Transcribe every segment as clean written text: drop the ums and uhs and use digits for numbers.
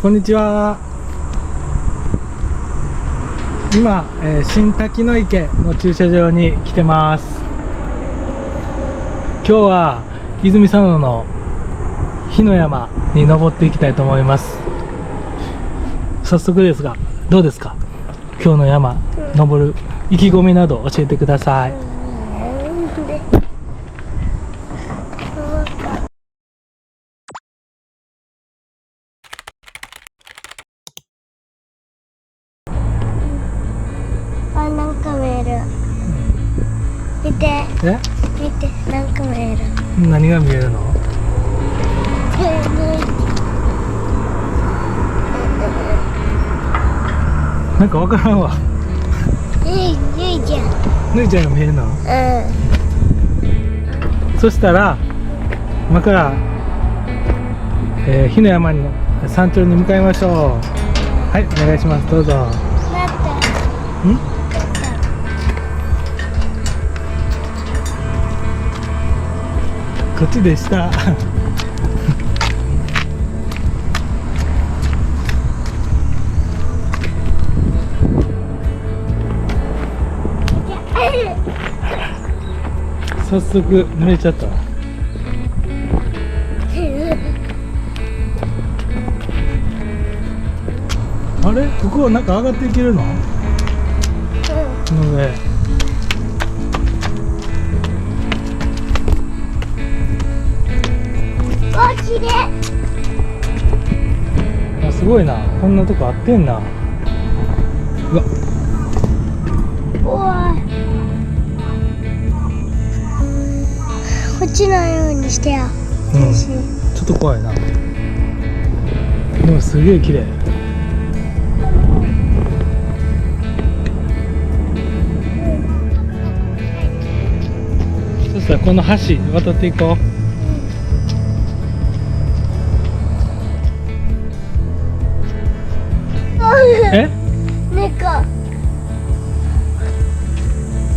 こんにちは。今、新滝の池の駐車場に来てます。今日は泉佐野の火の山に登っていきたいと思います。早速ですが、どうですか？今日の山、登る意気込みなど教えてください。なんか見える。見て。見て、なんか見える。何が見えるの？なんかわからんわ。ゆいちゃん。ぬいちゃんが見えるの？そしたら今から、火の山の山頂に向かいましょう。はい、お願いします。どうぞ。こっちでした。早速濡れちゃった。あれ、ここはなんか上がっていけるの？この上。きれい。あ、すごいな。こんなとこあってんな。うわ。おい。落ちないようにしてや。ちょっと怖いな。でもすげえ綺麗。そしたらこの橋渡っていこう。え？猫。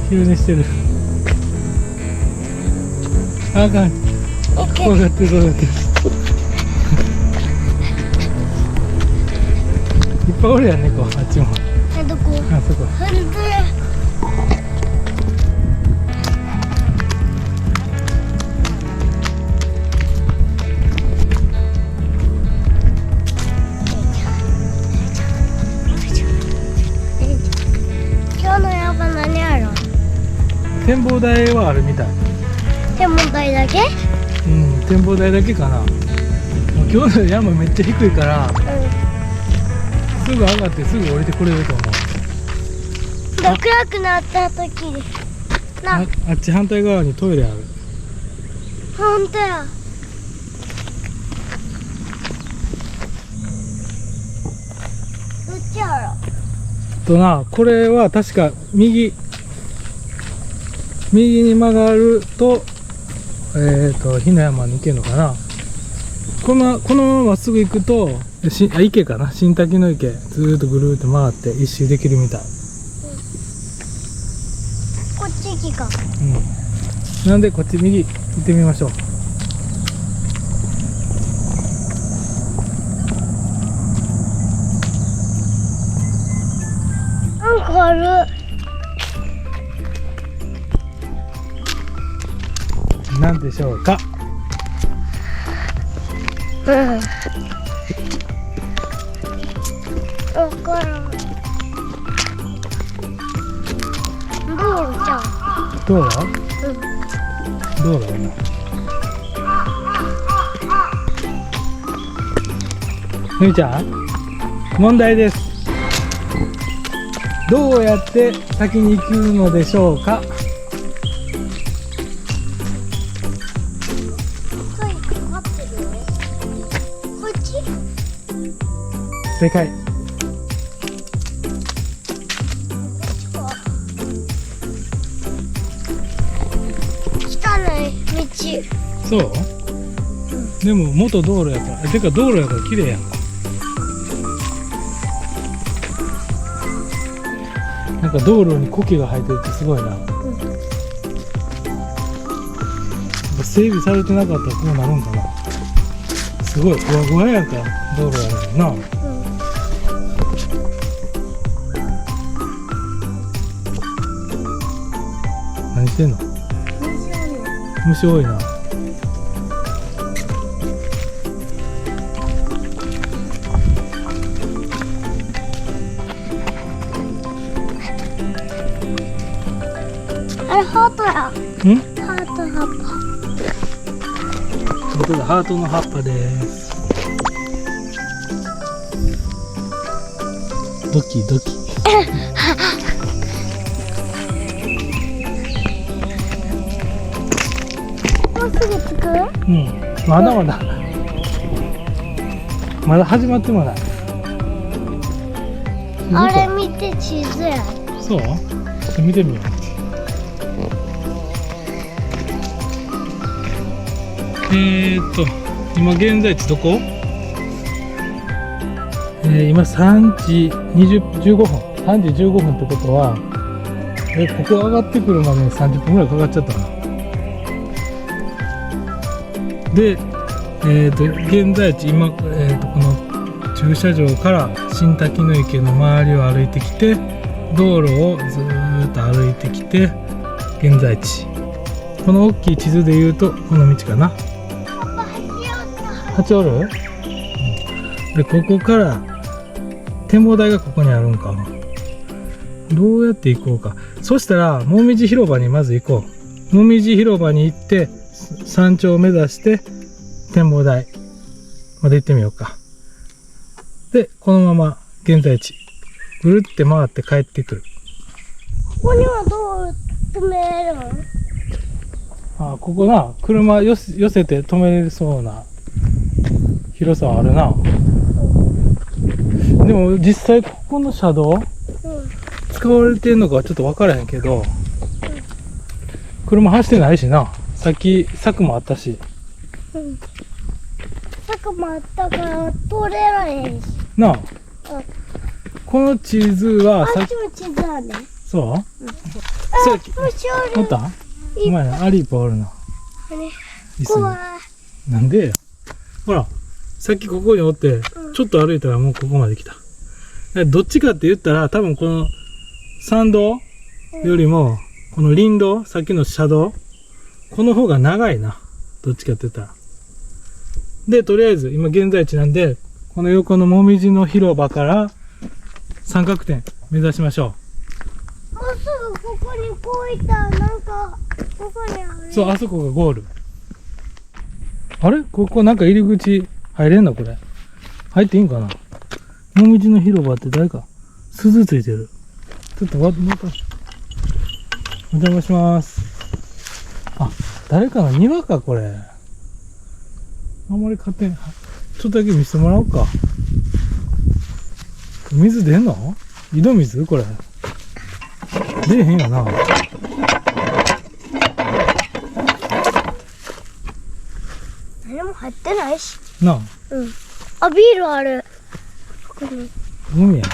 昼寝してる。あかん。怖がってる怖がってる。いっぱいおるやん猫、あっちも。どこ？あそこ。本当や。今日の山何やろ？展望台はあるみたい。天文台だけ？展望台だけかな。もう今日の山めっちゃ低いから、すぐ上がってすぐ降りてこれると思う。暗くなった時な。あっち反対側にトイレある。本当や。どっちやろ？これは確か右に曲がると火の山に行けるのかな。このまままっすぐ行くと池かな、新滝の池、ずーっとぐるーっと回って一周できるみたい。こっち行きか。なんでこっち右行ってみましょう。なんかある。なんでしょうか。わからん。道路じゃん。道路？道路やな。ふみちゃん、問題です。どうやって先に行くのでしょうか。正解。汚い道。そう？でも元道路やから、てか道路やから綺麗やんか。なんか道路に苔が生えてるってすごいな。整備されてなかったらこうなるんかな。すごいふわふわやんか、道路やねんな。何してんの？虫多いな。あれハートや。ん？ハート葉っ本当だ、ハートの葉っぱです。ドキドキ。ぱ。もうすぐ着く？うん、まだまだ。まだ始まってもない。あれ見て、地図や。そう？見てみよう。今現在地どこ？今3時15分。3時15分ってことは、ここ上がってくるまでに30分ぐらいかかっちゃったな。で、現在地、今、この駐車場から新滝の池の周りを歩いてきて、道路をずーっと歩いてきて、現在地。この大きい地図で言うと、この道かな。8おる？で、ここから展望台がここにあるんか。どうやって行こうか。そしたら、もみじ広場にまず行こう。もみじ広場に行って、山頂を目指して、展望台まで行ってみようか。で、このまま現在地、ぐるって回って帰ってくる。ここにはどう止めるの？あ、ここな、車寄せて止めれそうな広さはあるな。でも実際ここの車道、使われてるのかはちょっと分からへんけど、車走ってないしな。さっき柵もあったし。柵もあったから通れられへんし。なあ。この地図はあっちも地図あるね。そう？あ、虫おる。おった？お前な、アリいっぱいおるな。あれ、椅子に怖い。なんでや。ほら、さっきここにおって、ちょっと歩いたらもうここまで来た。どっちかって言ったら、多分この山道よりも、この林道、さっきの車道、この方が長いな。どっちかって言ったら。で、とりあえず、今現在地なんで、この横のもみじの広場から三角点目指しましょもうすぐここにこういったなんかここにある。う。そう、あそこがゴール。あれ？ここなんか入り口入れんのこれ。入っていいんかな？もみじの広場って誰か鈴ついてる。ちょっとお邪魔します。あ、誰かの庭かこれ。あんまり勝手に、ちょっとだけ見せてもらおうか。水出んの？井戸水これ。出えへんやな。何も入ってないし。なあ。うん。あ、ビールある。ここに。海や。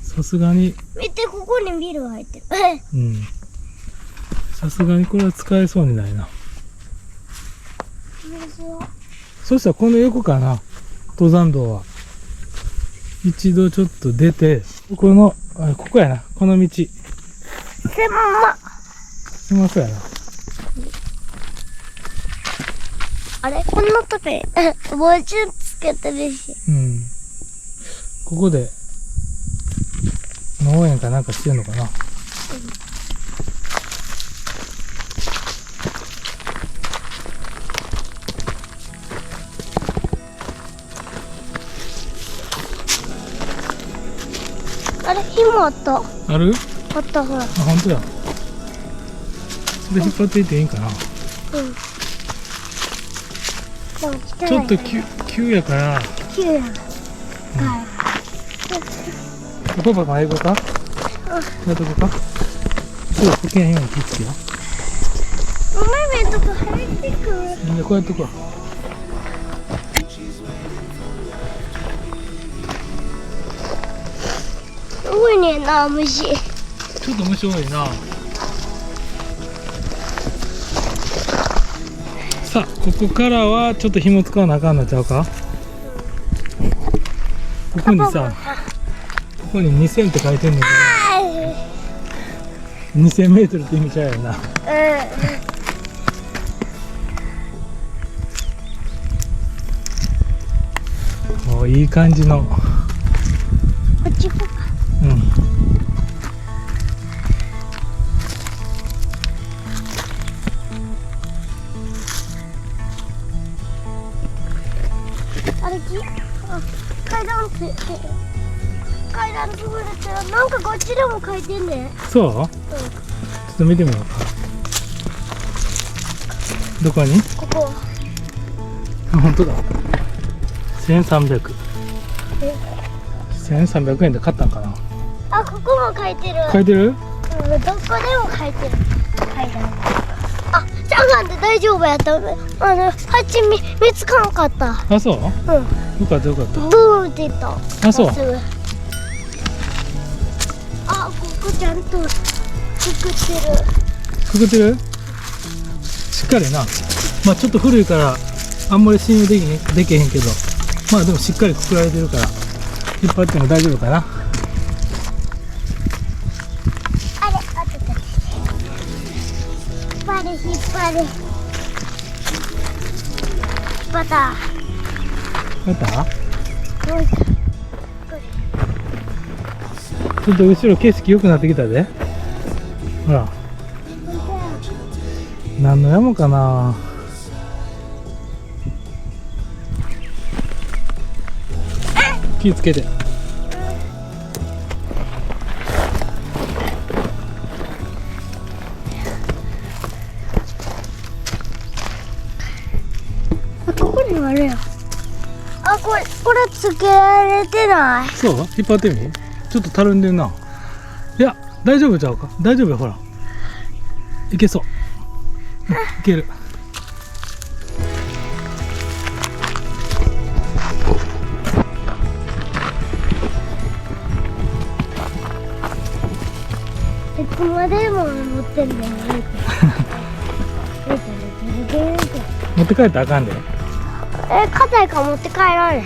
さすがに。見て、ここにビールが入ってる。うん。さすがにこれは使えそうにないな。そしたらこの横かな。登山道は。一度ちょっと出て、この、ここやな。この道。狭そうやな。あれこんなとこに、防虫つけてるし。うん。ここで、農園かなんかしてんのかな。あれ火もあった。ある？あった、ほら。あ、ほんとだ。それ引っ張っていっていいんかな。うん。でもちょっと急やから。急やな。はい。パパ前行こうか？やっとこうか？すぐこけんように気付けよ。お前のとこ入ってくる。で、こうやってこう。多いねんな、虫。ちょっと虫多いな。ささあここからはちょっと紐使わなあかんのちゃうか。ここにさ、ここに2000って書いてんねんけど、2000メートルって意味ちゃうよな。おいい感じの。こっち行こうか。うん。階段って階段潰れたらなんかこっちでも書いてんね。そう？ちょっと見てみようか。どこに？ここ。あ、本当だ。1300。1300円で買ったんかな。あ、ここも書いてる。書いてる？どこでも書いてる。階段。あ、じゃあなんで大丈夫やった。蜂見つかんかった。あ、そう？うん。よかったよかった。ブーンって言った。あ、そう。あ、ここちゃんとくくってる。くくってる？しっかりな。まあちょっと古いからあんまり信用できへんけど、まあでもしっかりくくられてるから引っ張っても大丈夫かな。あれ、あった。引っ張れ。また。また？うん。ちょっと後ろ景色良くなってきたで。ほら。何の山かな。気ぃつけて。ここにもあるよ。あ、これつけられてない。そう？引っ張ってみ。ちょっとたるんでんな。いや、大丈夫ちゃうか。大丈夫よ、ほら。いけそう。いける。いつまでも持ってんねん。持って帰ったらあかんで。硬いから持って帰られん。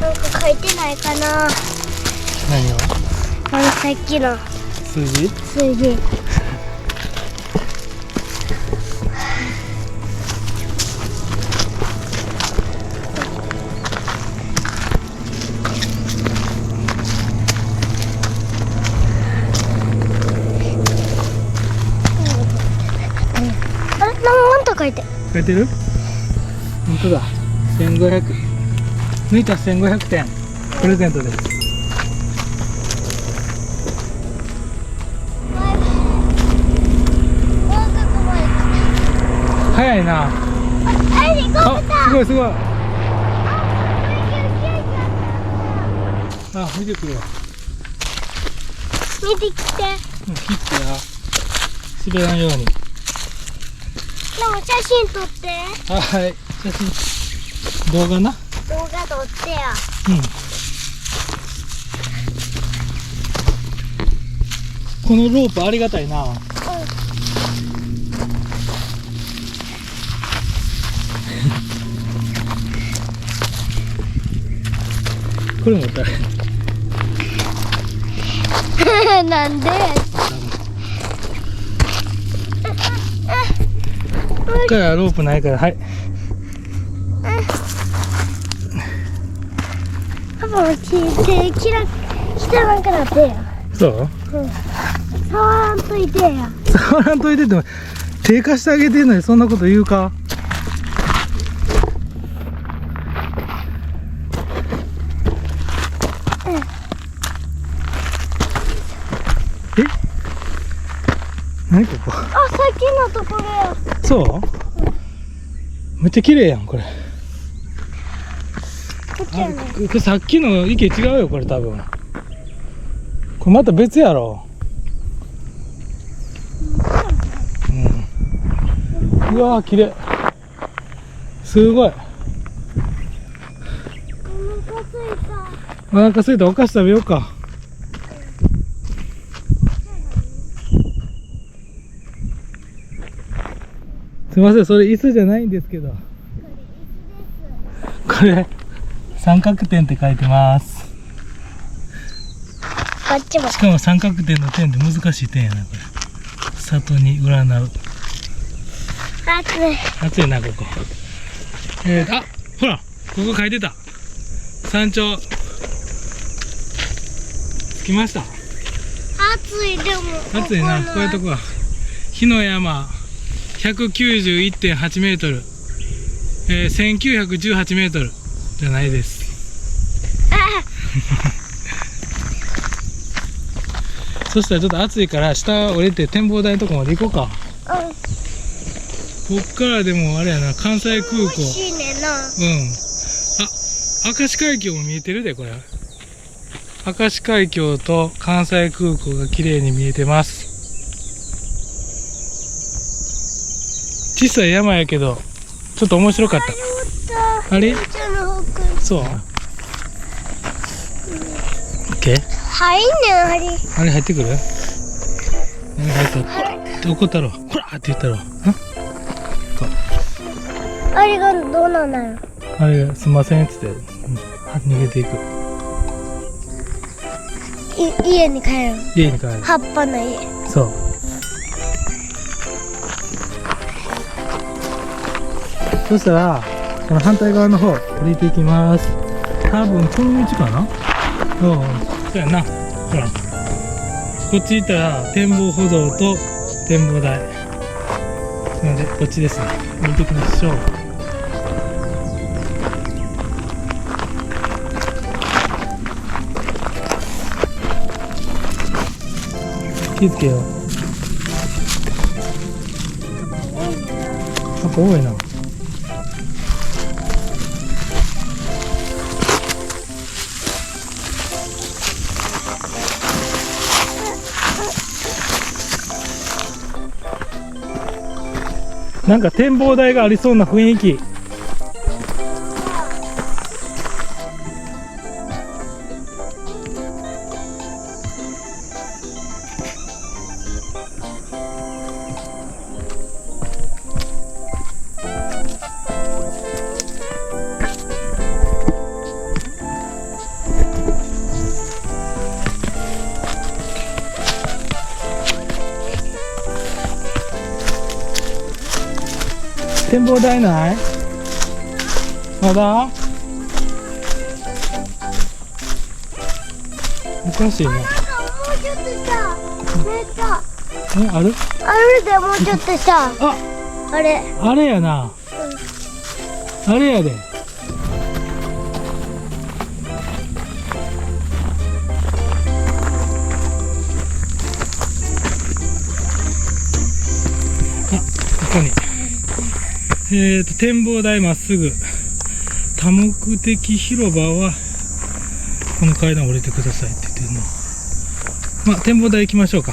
なんか書いてないかな。何を？さっきの数字？数字。あれ、なんと書いて。書いてる？本当だ。1500。抜いた1500点プレゼントです。早いな。あ、すごいすごい。あ、見てくれよ。見てきて。切ってや。滑らんように。でも写真撮って。はい。写真。動画な。動画撮ってや。うん。このロープありがたいな。これもったいなんで？こっからロープないから、はい。パパも手汚くなってや。そう？触らんといてや。触らんといてって手貸してあげてんのにそんなこと言うか？え？何ここ？あ、さっきのところや。そう？めっちゃ綺麗やんこれ。こっちやね。これさっきの池違うよこれ多分。これまた別やろ。うん。うわー綺麗。すごい。お腹すいた。お菓子食べようか。すいません、それ椅子じゃないんですけど、これ三角点って書いてます。こっちも。しかも三角点の点で難しい点やな、これ。里に占う。暑い。暑いな、ここ。あ、ほら、ここ書いてた。山頂。着きました。暑い、でも。暑いな、こういうとこは。火の山、191.8 メートル。1918メートルじゃないです。そしたらちょっと暑いから下降りて展望台のとこまで行こうか。こっからでもあれやな、関西空港。美味しいねんな。あ、明石海峡も見えてるで、これ。明石海峡と関西空港が綺麗に見えてます。小さい山やけど、ちょっと面白かった。あれ？そう。オッケー。入んねん、あれ。あれ入ってくる？何入った？怒ったろ。ほらって言ったろ。あれがどうなんだろう。あれがすんませんっつって、逃げていく。家に帰る。家に帰る。葉っぱの家。そう。そしたらこの反対側の方降りていきます。多分この道かな。そうやな。ほら、こっち行ったら展望歩道と展望台なので、こっちですね。降りていきましょう。気付けよう。やっぱ多いな。なんか展望台がありそうな雰囲気。展望台ない？まだ？おかしいね。もうちょっとさ、めっちゃ。ある？あるで、もうちょっとさ。あれ。あれやな。あれやで。ここに。展望台まっすぐ。多目的広場はこの階段降りてくださいって言ってるの。まあ、展望台行きましょうか。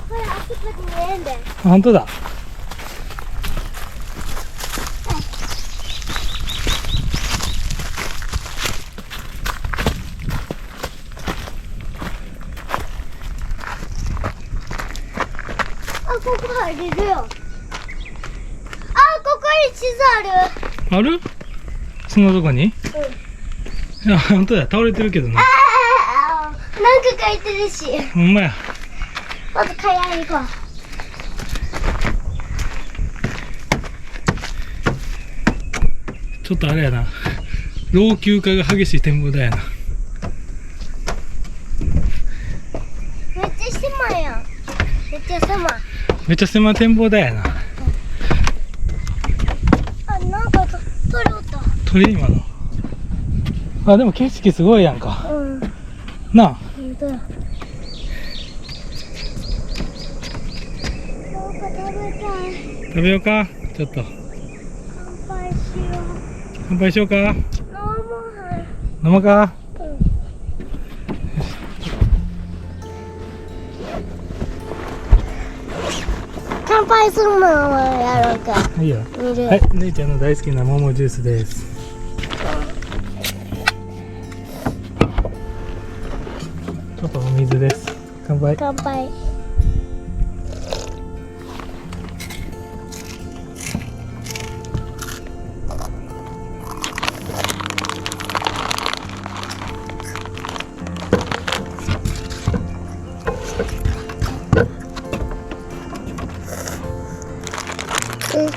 これ、あそこに見えんで。あ、本当だ。ここ入れるよ。ここに地図ある。ある？そんなとこに？いや、本当だ。倒れてるけどな。なんか書いてるし。ほんまや。まず階段行こう。ちょっとあれやな。老朽化が激しい展望台やな。めっちゃ狭いやん。めっちゃ狭い。めっちゃ狭い展望台やな。なんか鳥おった。鳥今の。あ、でも景色すごいやんか。なあ。本当や。なんか食べたい。食べようか。ちょっと。乾杯しよう。乾杯しようか。飲飲もうか。乾杯するものをやろうか。いいよ。はい、姉ちゃんの大好きな桃ジュースです。ちょっとお水です。乾杯。乾杯。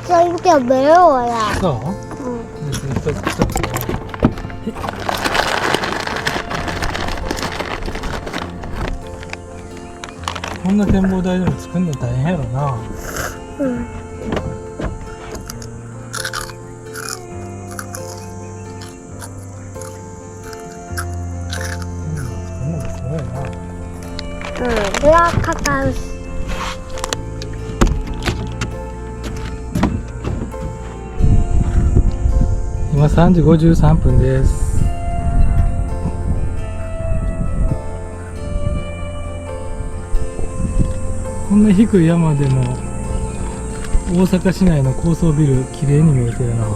緒に食べようや。そううん。別に一つ一つこんな展望台でも作るの大変やろな。うん。そんなのすごいな。うん。それはかかるし。今3時53分です。こんな低い山でも大阪市内の高層ビル綺麗に見えてるな。ほ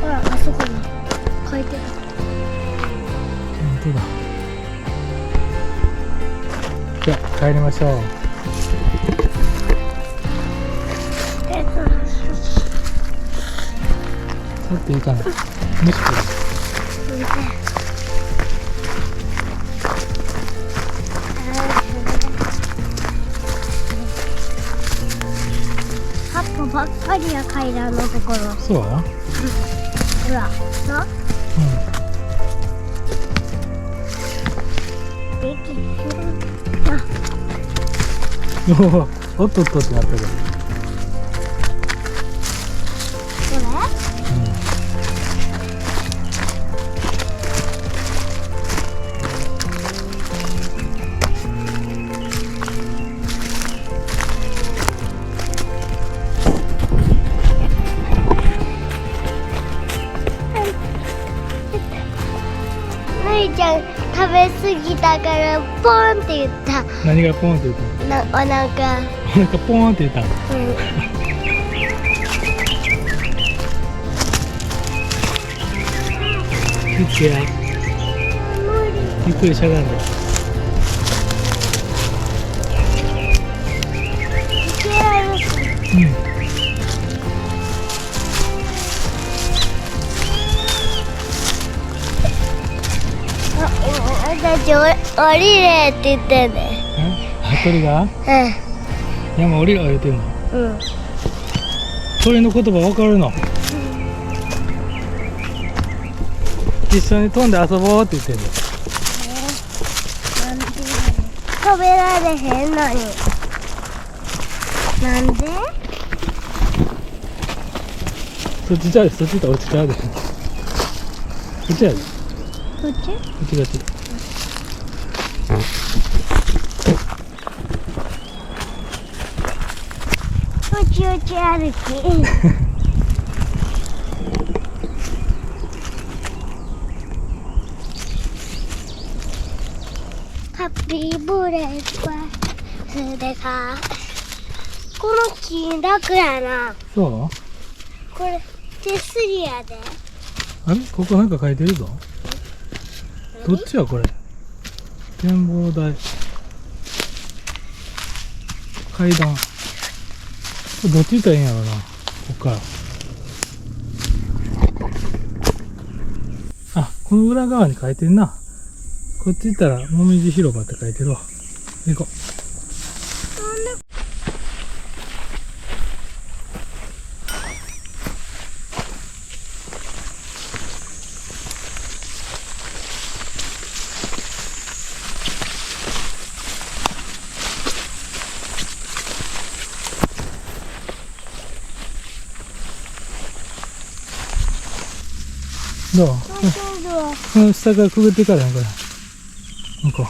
ら、あそこに書いてる。本当だ。じゃあ帰りましょう。ちょっといいかな。もし葉っぱばっかりや階段のところ。そうやな。ほら、な。できるな。うん。おっとっとってなったけど。これ。ぬいちゃん食べ過ぎたからポンって言った。何がポンって言ったの？お腹。お腹ポンって言ったの。いつや。ゆっくりしゃがんで。うん。私降りれって言ってんね。鳥が山降りろ言うてんの。うん。鳥の言葉わかるの？一緒に飛んで遊ぼうって言ってんの。なんで飛べられへんのに。なんで？そっちちゃうで、そっちと落ちちゃうで。こっちやで。ここっち？っちこっち。うちうち歩き。ハッピーブレイクはそれでさ、この木楽やな。そうこれ手すりやで。あれここなんか書いてるぞ。どっちやこれ。展望台。階段。これどっち行ったらいいんやろな。こっから。あ、この裏側に書いてんな。こっち行ったらもみじ広場って書いてるわ。行こう。どう？この下からくぐっていからね、これ。向こ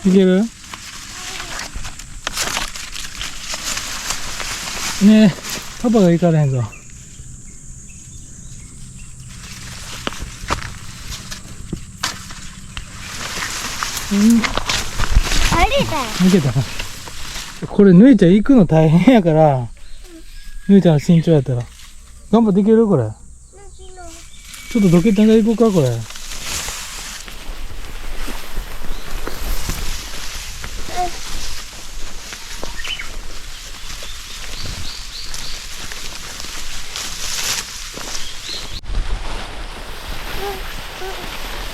う。いける？ねえ、パパが行かれへんぞ。歩いたよ。抜けた。これ、ぬいちゃん行くの大変やから、ぬいちゃんの身長やったら。頑張っていけるこれ。ちょっとどけたが行こうか、これ。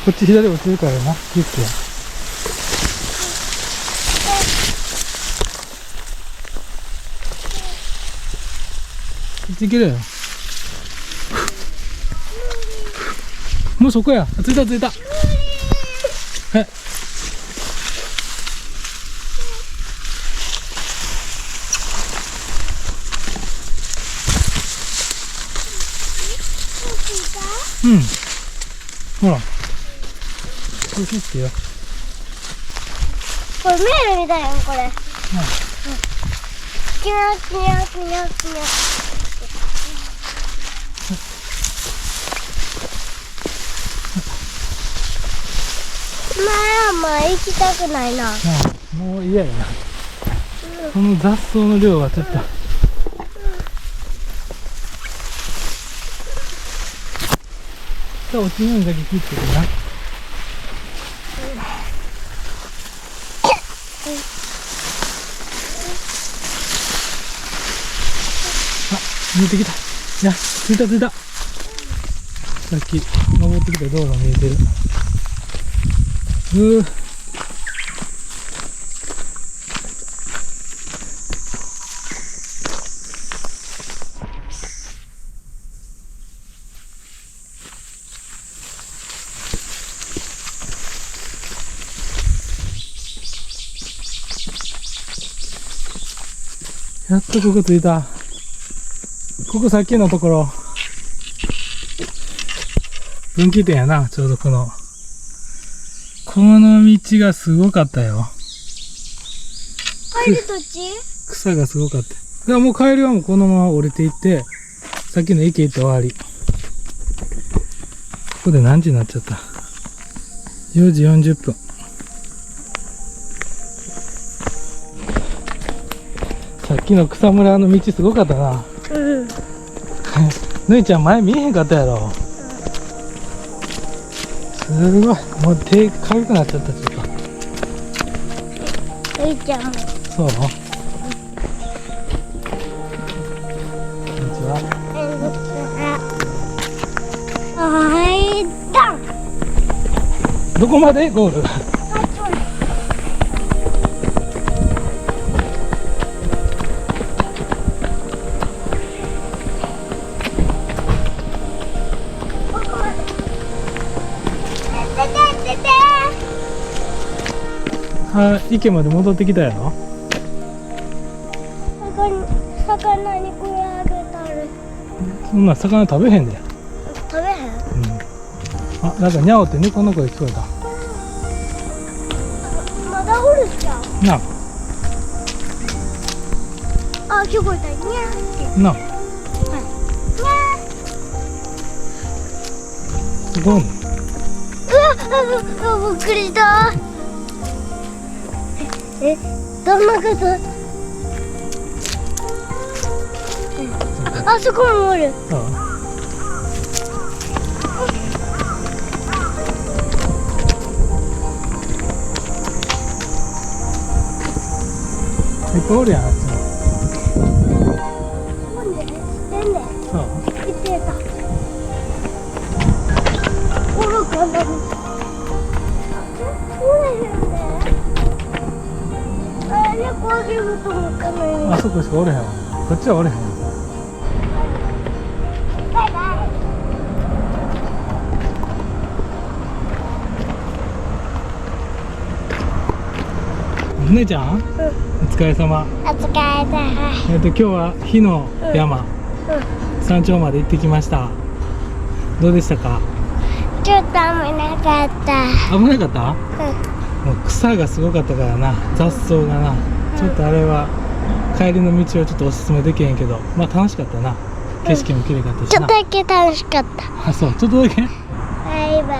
こっち左落ちるからな、気をつけや。こっち行けるよ。もうそこや。着いた着いた。はい。うん。ほら。これ気をつけよ。これ迷路みたいやんこれ。キラキラキラキラ。まあ行きたくないな。もう嫌やな。この雑草の量はちょっと。落ちるのだけ気をつけてな。見えてきた。いや、着いた着いた。さっき登ってきた道路見えてる。やっとここ着いた。ここさっきのところ分岐点やな。ちょうどこの道がすごかったよ。帰る途中？草がすごかった。いやもう帰りはもうこのまま降りていってさっきの池行って終わり。ここで何時になっちゃった。4時40分。さっきの草むらの道すごかったな。うん。ぬいちゃん前見えへんかったやろ。すごい。もう手軽くなっちゃった。ちょっとゆいちゃんも。そう。こんにちは。はいだ。どこまでゴール？池まで戻ってきたやろ。魚にこれあげたる。そんな魚食べへんで。食べへん？あ、なんかニャオって猫の声聞こえた。まだおるじゃん。なあ、聞こえた。にゃーって。あ、なあ、にゃー。すごいね。びっくりした。どんなこと？あそこもおる。いっぱいおるやん、あっちも。そう。見てた。おるかな。あそこしかおれへんわ。こっちはおれへん。バイバイ。姉ちゃん、お疲れ様。お疲れ様。今日は火の山、山頂まで行ってきました。どうでしたか？ちょっと危なかった。危なかった？もう草がすごかったからな、雑草がな。ちょっとあれは帰りの道はちょっとおすすめできへんけど、まあ楽しかったな。景色も綺麗かったしな。ちょっとだけ楽しかった。あ、そう、ちょっとだけ。バイバイ。